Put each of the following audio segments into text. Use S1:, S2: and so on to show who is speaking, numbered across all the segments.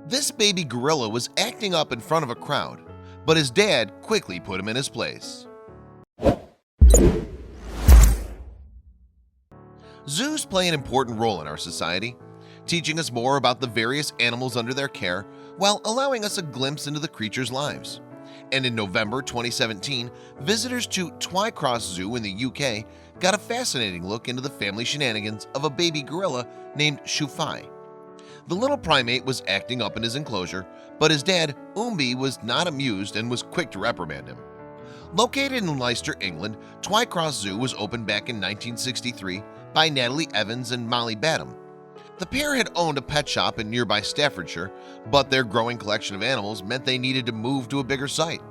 S1: This baby gorilla was acting up in front of a crowd, but his dad quickly put him in his place. Zoos play an important role in our society, teaching us more about the various animals under their care while allowing us a glimpse into the creatures' lives. And in November 2017, visitors to Twycross Zoo in the UK got a fascinating look into the family shenanigans of a baby gorilla named Shufai. The little primate was acting up in his enclosure, but his dad, Umbi, was not amused and was quick to reprimand him. Located in Leicester, England, Twycross Zoo was opened back in 1963 by Natalie Evans and Molly Badham. The pair had owned a pet shop in nearby Staffordshire, but their growing collection of animals meant they needed to move to a bigger site.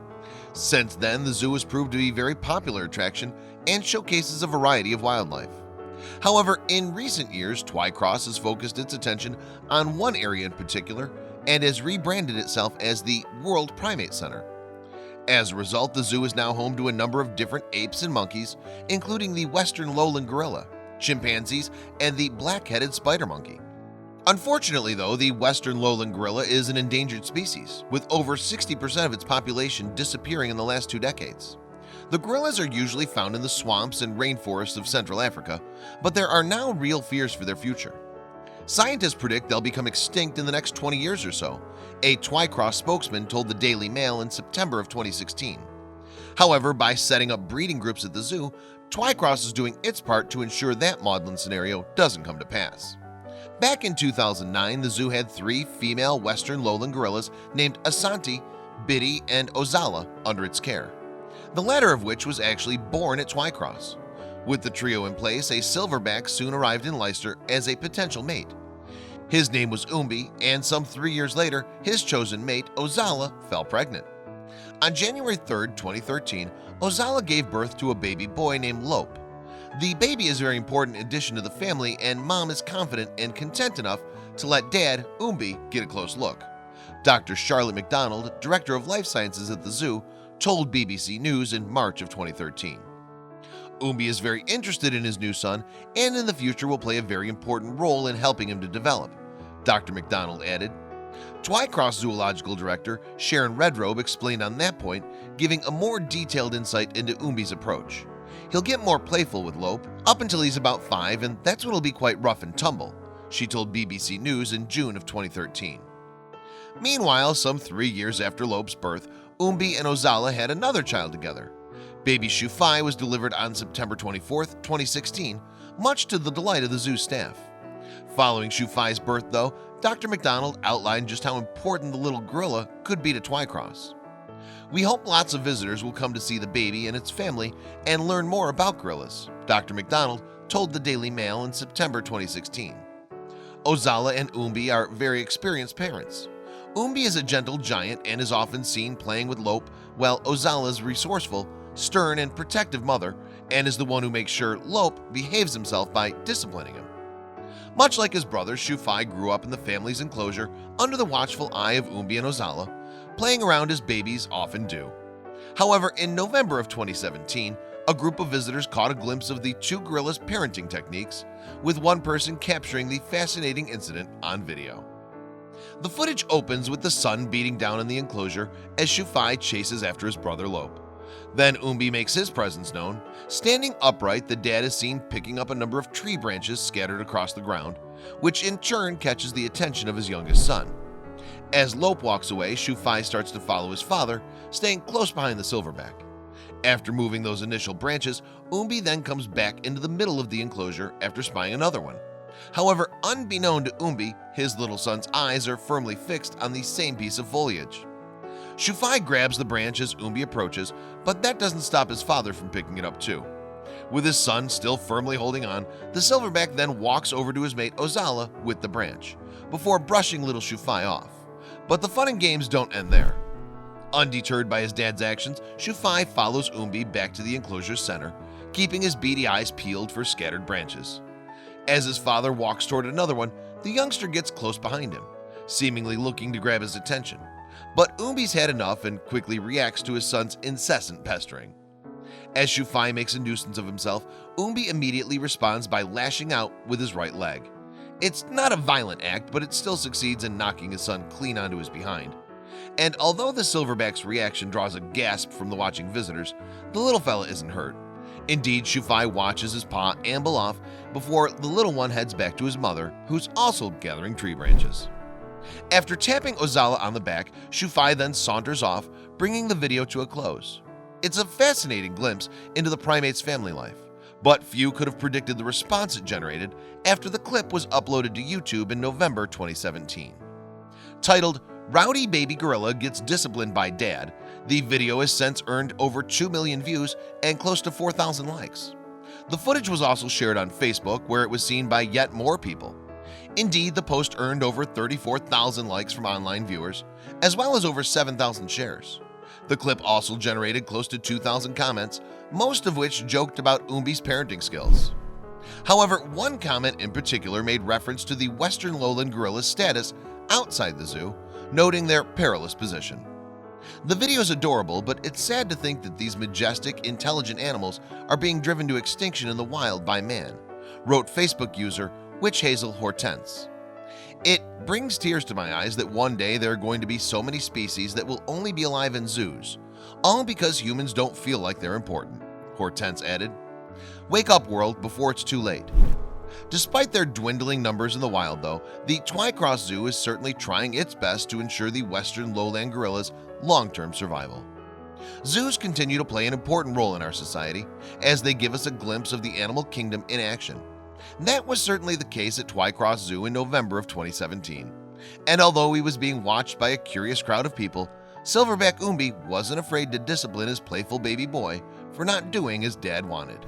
S1: Since then, the zoo has proved to be a very popular attraction and showcases a variety of wildlife. However, in recent years, Twycross has focused its attention on one area in particular and has rebranded itself as the World Primate Center. As a result, the zoo is now home to a number of different apes and monkeys, including the western lowland gorilla, chimpanzees, and the black-headed spider monkey. Unfortunately, though, the western lowland gorilla is an endangered species, with over 60% of its population disappearing in the last 2 decades. The gorillas are usually found in the swamps and rainforests of Central Africa, but there are now real fears for their future. Scientists predict they'll become extinct in the next 20 years or so, a Twycross spokesman told the Daily Mail in September of 2016. However, by setting up breeding groups at the zoo, Twycross is doing its part to ensure that maudlin scenario doesn't come to pass. Back in 2009, the zoo had 3 female western lowland gorillas named Asante, Biddy, and Ozala under its care, the latter of which was actually born at Twycross. With the trio in place, a silverback soon arrived in Leicester as a potential mate. His name was Umbi, and some 3 years later, his chosen mate, Ozala, fell pregnant. On January 3, 2013, Ozala gave birth to a baby boy named Lope. The baby is a very important addition to the family, and mom is confident and content enough to let dad, Umbi, get a close look. Dr. Charlotte MacDonald, director of life sciences at the zoo, told BBC News in March of 2013. Umbi is very interested in his new son and in the future will play a very important role in helping him to develop, Dr. MacDonald added. Twycross Zoological Director Sharon Redrobe explained on that point, giving a more detailed insight into Umbi's approach. He'll get more playful with Lope up until he's about 5, and that's when he'll be quite rough and tumble, she told BBC News in June of 2013. Meanwhile, some 3 years after Lope's birth, Umbi and Ozala had another child together. Baby Shufai was delivered on September 24, 2016, much to the delight of the zoo staff. Following Shufai's birth, though, Dr. MacDonald outlined just how important the little gorilla could be to Twycross. We hope lots of visitors will come to see the baby and its family and learn more about gorillas, Dr. MacDonald told the Daily Mail in September 2016. Ozala and Umbi are very experienced parents. Umbi is a gentle giant and is often seen playing with Lope, while Ozala is resourceful, stern, and protective mother and is the one who makes sure Lope behaves himself by disciplining him. Much like his brother, Shufai grew up in the family's enclosure under the watchful eye of Umbi and Ozala, playing around as babies often do. However, in November of 2017, a group of visitors caught a glimpse of the 2 gorillas' parenting techniques, with one person capturing the fascinating incident on video. The footage opens with the sun beating down in the enclosure as Shufai chases after his brother Lope. Then Umbi makes his presence known. Standing upright, the dad is seen picking up a number of tree branches scattered across the ground, which in turn catches the attention of his youngest son. As Lope walks away, Shufai starts to follow his father, staying close behind the silverback. After moving those initial branches, Umbi then comes back into the middle of the enclosure after spying another one. However, unbeknown to Umbi, his little son's eyes are firmly fixed on the same piece of foliage. Shufai grabs the branch as Umbi approaches, but that doesn't stop his father from picking it up too. With his son still firmly holding on, the silverback then walks over to his mate Ozala with the branch, before brushing little Shufai off. But the fun and games don't end there. Undeterred by his dad's actions, Shufai follows Umbi back to the enclosure's center, keeping his beady eyes peeled for scattered branches. As his father walks toward another one, the youngster gets close behind him, seemingly looking to grab his attention. But Umbi's had enough and quickly reacts to his son's incessant pestering. As Shufai makes a nuisance of himself, Umbi immediately responds by lashing out with his right leg. It's not a violent act, but it still succeeds in knocking his son clean onto his behind. And although the silverback's reaction draws a gasp from the watching visitors, the little fella isn't hurt. Indeed, Shufai watches his paw amble off before the little one heads back to his mother, who's also gathering tree branches. After tapping Ozala on the back, Shufai then saunters off, bringing the video to a close. It's a fascinating glimpse into the primate's family life, but few could have predicted the response it generated after the clip was uploaded to YouTube in November 2017. Titled, "Rowdy Baby Gorilla Gets Disciplined by Dad," the video has since earned over 2 million views and close to 4,000 likes. The footage was also shared on Facebook, where it was seen by yet more people. Indeed, the post earned over 34,000 likes from online viewers, as well as over 7,000 shares. The clip also generated close to 2,000 comments, most of which joked about Umbi's parenting skills. However, one comment in particular made reference to the western lowland gorilla's status outside the zoo, noting their perilous position. The video is adorable, but it's sad to think that these majestic, intelligent animals are being driven to extinction in the wild by man, wrote Facebook user Witch Hazel Hortense. It brings tears to my eyes that one day there are going to be so many species that will only be alive in zoos, all because humans don't feel like they're important, Hortense added. Wake up, world, before it's too late. Despite their dwindling numbers in the wild, though, the Twycross Zoo is certainly trying its best to ensure the western lowland gorilla's long-term survival. Zoos continue to play an important role in our society as they give us a glimpse of the animal kingdom in action. That was certainly the case at Twycross Zoo in November of 2017. And although he was being watched by a curious crowd of people, Silverback Umbi wasn't afraid to discipline his playful baby boy for not doing as Dad wanted.